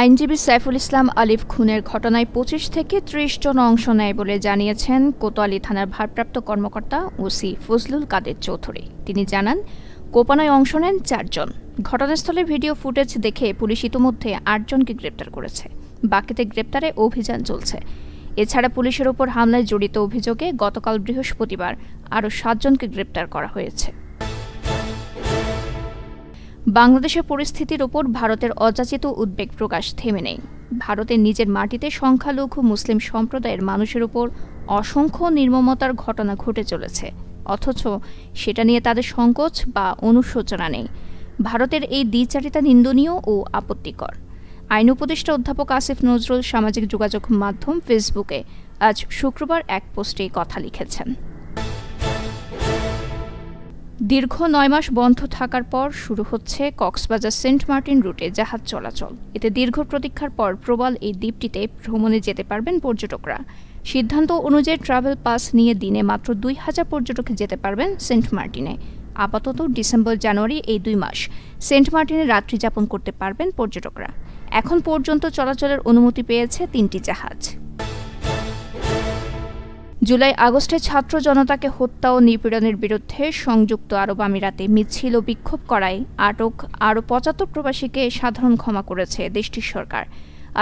আইনজীবী সাইফুল ইসলাম আলিফ খুনের ঘটনায় ২৫ থেকে ৩০ জন অংশ নেয় বলে জানিয়েছেন কোতোয়ালি থানার ভারপ্রাপ্ত কর্মকর্তা ওসি ফজলুল কাদের চৌধুরী। তিনি জানান, কোপানোয় অংশ নেন ৪ জন। ঘটনাস্থলে ভিডিও ফুটেজ দেখে পুলিশ ইতিমধ্যে ৮ জনকে গ্রেপ্তার করেছে। বাকিদের গ্রেপ্তারে অভিযান চলছে। এছাড়া পুলিশের ওপর হামলায় জড়িত অভিযোগে গতকাল বৃহস্পতিবার আরও ৭ জনকে গ্রেপ্তার করা হয়েছে। বাংলাদেশের পরিস্থিতির ওপর ভারতের অযাচিত উদ্বেগ প্রকাশ থেমে নেই। ভারতের নিজের মাটিতে সংখ্যালঘু মুসলিম সম্প্রদায়ের মানুষের উপর অসংখ্য নির্মমতার ঘটনা ঘটে চলেছে, অথচ সেটা নিয়ে তাদের সংকোচ বা অনুশোচনা নেই। ভারতের এই দ্বিচারিতা নিন্দনীয় ও আপত্তিকর। আইন উপদেষ্টা অধ্যাপক আসিফ নজরুল সামাজিক যোগাযোগ মাধ্যম ফেসবুকে আজ শুক্রবার এক পোস্টে কথা লিখেছেন। দীর্ঘ ৯ মাস বন্ধ থাকার পর শুরু হচ্ছে কক্সবাজার সেন্ট মার্টিন রুটে জাহাজ চলাচল। এতে দীর্ঘ প্রতীক্ষার পর প্রবাল এই দ্বীপটিতে ভ্রমণে যেতে পারবেন পর্যটকরা। সিদ্ধান্ত অনুযায়ী ট্রাভেল পাস নিয়ে দিনে মাত্র ২,০০০ পর্যটক যেতে পারবেন সেন্ট মার্টিনে। আপাতত ডিসেম্বর-জানুয়ারি এই ২ মাস সেন্ট মার্টিনে রাত্রি যাপন করতে পারবেন পর্যটকরা। এখন পর্যন্ত চলাচলের অনুমতি পেয়েছে ৩টি জাহাজ। জুলাই-আগস্টে ছাত্র জনতাকে হত্যা ও নিপীড়নের বিরুদ্ধে সংযুক্ত আরব আমিরাতে মিছিল ও বিক্ষোভ করায় আটক আরও ৭৫ প্রবাসীকে সাধারণ ক্ষমা করেছে দেশটির সরকার।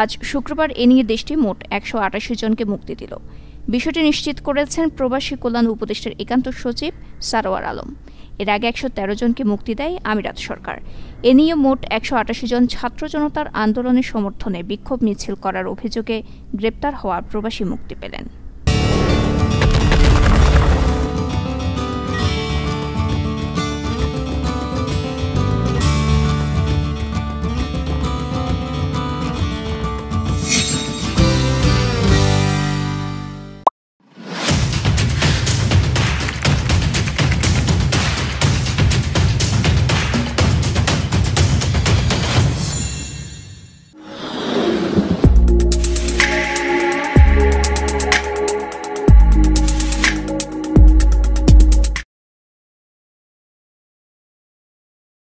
আজ শুক্রবার এ নিয়ে দেশটি মোট ১৮৮ জনকে মুক্তি দিল। বিষয়টি নিশ্চিত করেছেন প্রবাসী কল্যাণ উপদেষ্টার একান্ত সচিব সারোয়ার আলম। এর আগে ১১৩ জনকে মুক্তি দেয় আমিরাত সরকার। এ নিয়ে মোট ১৮৮ জন ছাত্র জনতার আন্দোলনের সমর্থনে বিক্ষোভ মিছিল করার অভিযোগে গ্রেপ্তার হওয়া প্রবাসী মুক্তি পেলেন।